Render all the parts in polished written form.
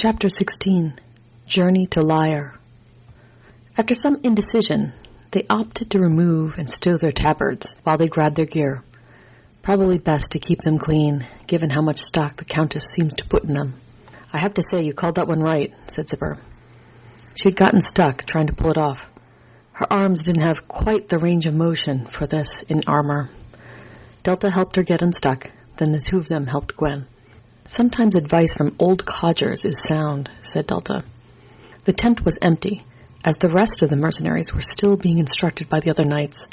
Chapter 16. Journey to Lyre. After some indecision, they opted to remove and stow their tabards while they grabbed their gear. Probably best to keep them clean, given how much stock the Countess seems to put in them. "I have to say you called that one right," said Zipper. She had gotten stuck trying to pull it off. Her arms didn't have quite the range of motion for this in armor. Delta helped her get unstuck, then the two of them helped Gwen. "Sometimes advice from old codgers is sound," said Delta. The tent was empty, as the rest of the mercenaries were still being instructed by the other knights.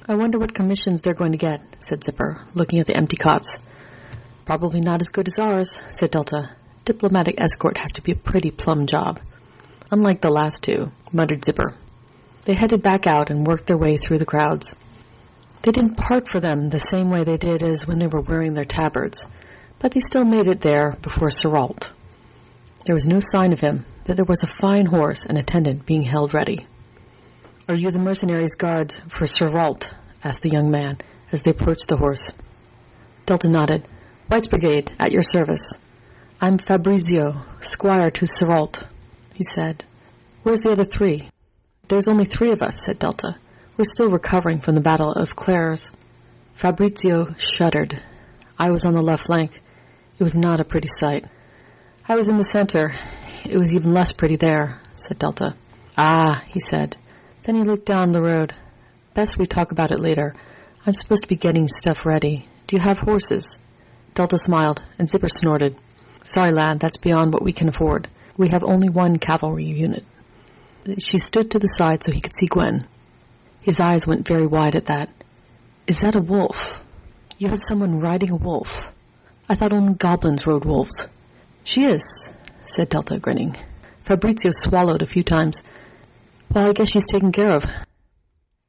"I wonder what commissions they're going to get," said Zipper, looking at the empty cots. "Probably not as good as ours," said Delta. "Diplomatic escort has to be a pretty plum job." "Unlike the last two," muttered Zipper. They headed back out and worked their way through the crowds. They didn't part for them the same way they did as when they were wearing their tabards, but they still made it there before Seralt. There was no sign of him, but there was a fine horse and attendant being held ready. "Are you the mercenaries' guards for Seralt?" asked the young man as they approached the horse. Delta nodded. "Wight's Brigade, at your service. I'm Fabrizio, squire to Seralt," he said. "Where's the other three?" "There's only 3 of us," said Delta. "We're still recovering from the Battle of Clares." Fabrizio shuddered. "I was on the left flank. It was not a pretty sight." "I was in the center. It was even less pretty there," said Delta. "Ah," he said. Then he looked down the road. "Best we talk about it later. I'm supposed to be getting stuff ready. Do you have horses?" Delta smiled, and Zipper snorted. "Sorry, lad, that's beyond what we can afford. We have only 1 cavalry unit." She stood to the side so he could see Gwen. His eyes went very wide at that. "Is that a wolf? You have someone riding a wolf? I thought only goblins rode wolves." "She is," said Delta, grinning. Fabrizio swallowed a few times. "Well, I guess she's taken care of."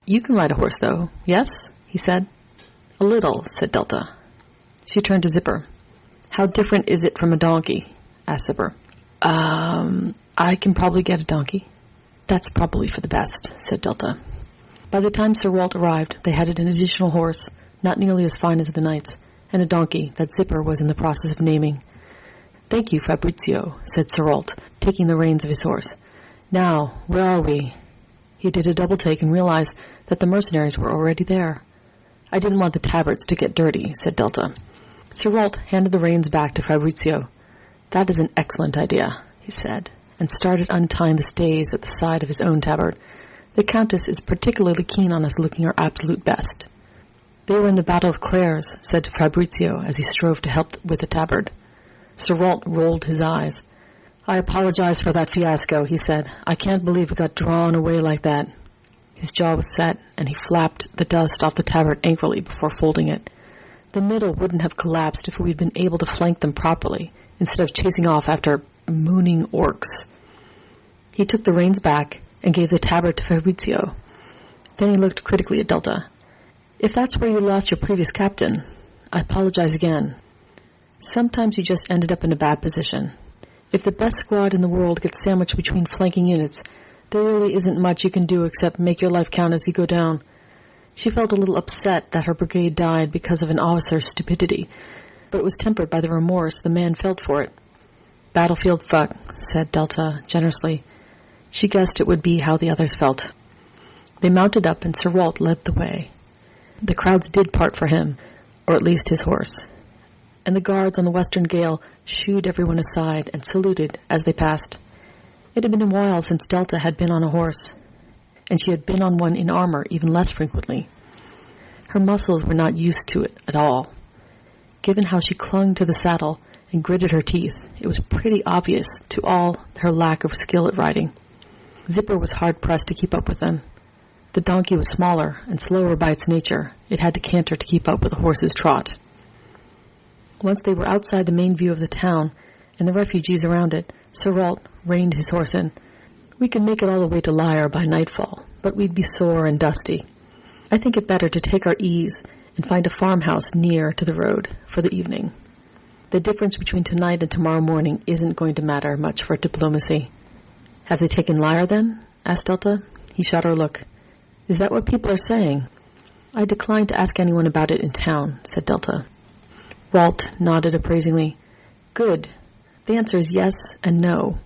"You can ride a horse, though, yes?" he said. "A little," said Delta. She turned to Zipper. "How different is it from a donkey?" asked Zipper. I can probably get a donkey." "That's probably for the best," said Delta. By the time Sir Walt arrived, they had an additional horse, not nearly as fine as the knight's, and a donkey that Zipper was in the process of naming. "Thank you, Fabrizio," said Sir Walt, taking the reins of his horse. "Now, where are we?" He did a double take and realized that the mercenaries were already there. "I didn't want the tabards to get dirty," said Delta. Sir Walt handed the reins back to Fabrizio. "That is an excellent idea," he said, and started untying the stays at the side of his own tabard. "The Countess is particularly keen on us looking our absolute best." "They were in the Battle of Clares," said Fabrizio as he strove to help with the tabard. Sir Walt rolled his eyes. "I apologize for that fiasco," he said. "I can't believe it got drawn away like that." His jaw was set, and he flapped the dust off the tabard angrily before folding it. "The middle wouldn't have collapsed if we'd been able to flank them properly, instead of chasing off after mooning orcs." He took the reins back and gave the tabard to Fabrizio. Then he looked critically at Delta. "If that's where you lost your previous captain, I apologize again. Sometimes you just ended up in a bad position. If the best squad in the world gets sandwiched between flanking units, there really isn't much you can do except make your life count as you go down." She felt a little upset that her brigade died because of an officer's stupidity, but it was tempered by the remorse the man felt for it. "Battlefield fuck," said Delta generously. She guessed it would be how the others felt. They mounted up, and Sir Walt led the way. The crowds did part for him, or at least his horse, and the guards on the western gale shooed everyone aside and saluted as they passed. It had been a while since Delta had been on a horse, and she had been on one in armor even less frequently. Her muscles were not used to it at all. Given how she clung to the saddle and gritted her teeth, it was pretty obvious to all her lack of skill at riding. Zipper was hard-pressed to keep up with them. The donkey was smaller and slower by its nature. It had to canter to keep up with the horse's trot. Once they were outside the main view of the town and the refugees around it, Sir Walt reined his horse in. "We could make it all the way to Lyre by nightfall, but we'd be sore and dusty. I think it better to take our ease and find a farmhouse near to the road for the evening. The difference between tonight and tomorrow morning isn't going to matter much for diplomacy." "Have they taken Lyre, then?" asked Delta. He shot her a look. "Is that what people are saying?" "I declined to ask anyone about it in town," said Delta. Walt nodded appraisingly. "Good. The answer is yes and no.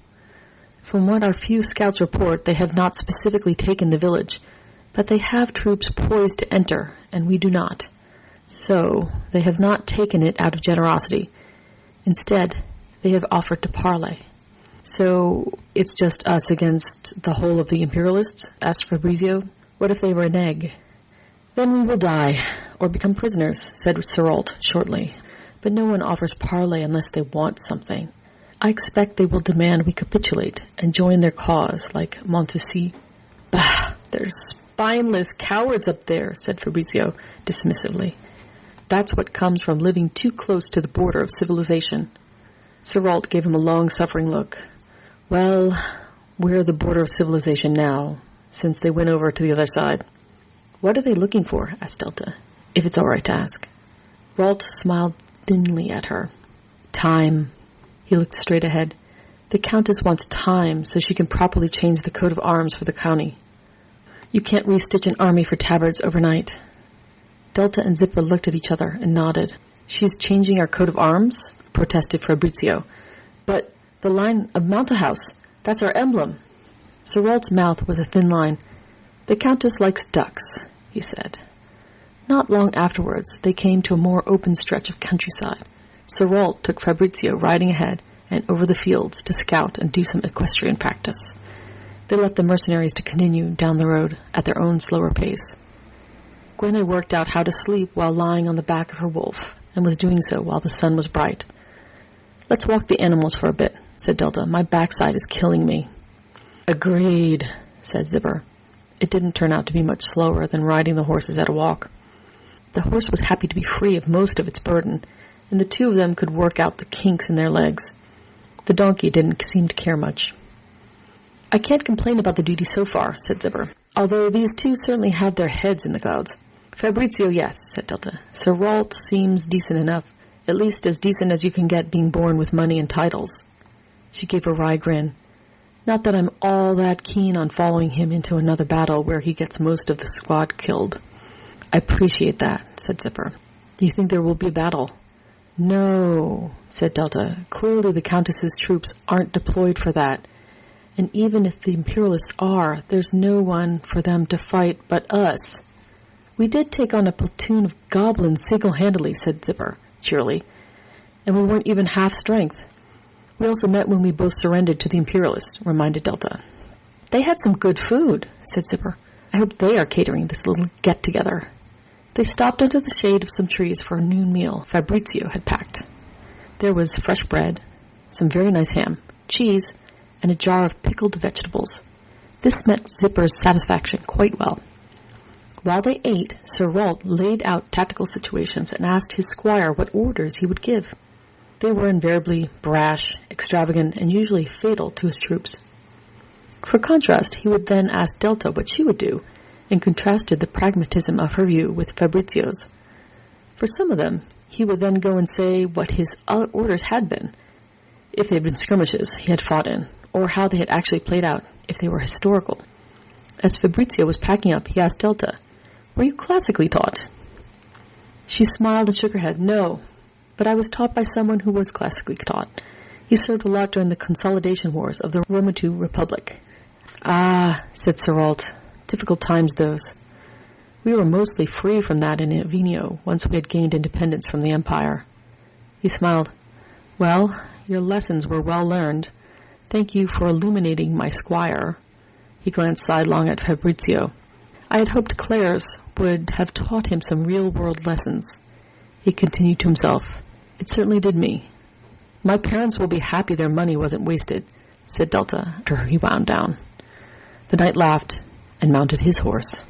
From what our few scouts report, they have not specifically taken the village, but they have troops poised to enter, and we do not. So, they have not taken it out of generosity. Instead, they have offered to parley. So, it's just us against the whole of the Imperialists? Asked Fabrizio. What if they were an egg? Then we will die, or become prisoners, said Seralt shortly. But no one offers parley unless they want something. I expect they will demand we capitulate and join their cause, like Montesi. Bah, they're spineless cowards up there, said Fabrizio dismissively. That's what comes from living too close to the border of civilization. Seralt gave him a long-suffering look. Well, we're the border of civilization now, since they went over to the other side. What are they looking for? Asked Delta, if it's all right to ask. Ralt smiled thinly at her. Time. He looked straight ahead. The Countess wants time so she can properly change the coat of arms for the county. You can't restitch an army for tabards overnight. Delta and Zipper looked at each other and nodded. She's changing our coat of arms? Protested Fabrizio. But the line of Mountahouse, that's our emblem. Seralt's mouth was a thin line. The Countess likes ducks, he said. Not long afterwards, they came to a more open stretch of countryside. Seralt took Fabrizio riding ahead and over the fields to scout and do some equestrian practice. They left the mercenaries to continue down the road at their own slower pace. Gwen had worked out how to sleep while lying on the back of her wolf, and was doing so while the sun was bright. Let's walk the animals for a bit, said Delta. My backside is killing me. Agreed, said Zipper. It didn't turn out to be much slower than riding the horses at a walk. The horse was happy to be free of most of its burden, and the two of them could work out the kinks in their legs. The donkey didn't seem to care much. I can't complain about the duty so far, said Zipper, although these two certainly have their heads in the clouds. Fabrizio, yes, said Delta. Seralt seems decent enough, at least as decent as you can get being born with money and titles. She gave a wry grin. Not that I'm all that keen on following him into another battle where he gets most of the squad killed. I appreciate that, said Zipper. Do you think there will be a battle? No, said Delta. Clearly the Countess's troops aren't deployed for that. And even if the Imperialists are, there's no one for them to fight but us. We did take on a platoon of goblins single-handedly, said Zipper cheerily. And we weren't even half strength. We also met when we both surrendered to the Imperialists, reminded Delta. They had some good food, said Zipper. I hope they are catering this little get-together. They stopped under the shade of some trees for a noon meal Fabrizio had packed. There was fresh bread, some very nice ham, cheese, and a jar of pickled vegetables. This met Zipper's satisfaction quite well. While they ate, Seralt laid out tactical situations and asked his squire what orders he would give. They were invariably brash, extravagant, and usually fatal to his troops. For contrast, he would then ask Delta what she would do, and contrasted the pragmatism of her view with Fabrizio's. For some of them, he would then go and say what his orders had been, if they had been skirmishes he had fought in, or how they had actually played out, if they were historical. As Fabrizio was packing up, he asked Delta, "Were you classically taught?" She smiled and shook her head. "No, but I was taught by someone who was classically taught. He served a lot during the consolidation wars of the Romantu Republic." "Ah," said Seralt, "difficult times those. We were mostly free from that in Avigno once we had gained independence from the Empire." He smiled. "Well, your lessons were well learned. Thank you for illuminating my squire." He glanced sidelong at Fabrizio. "I had hoped Claire's would have taught him some real-world lessons." He continued to himself. "It certainly did me." "My parents will be happy their money wasn't wasted," said Delta after he wound down. The knight laughed and mounted his horse.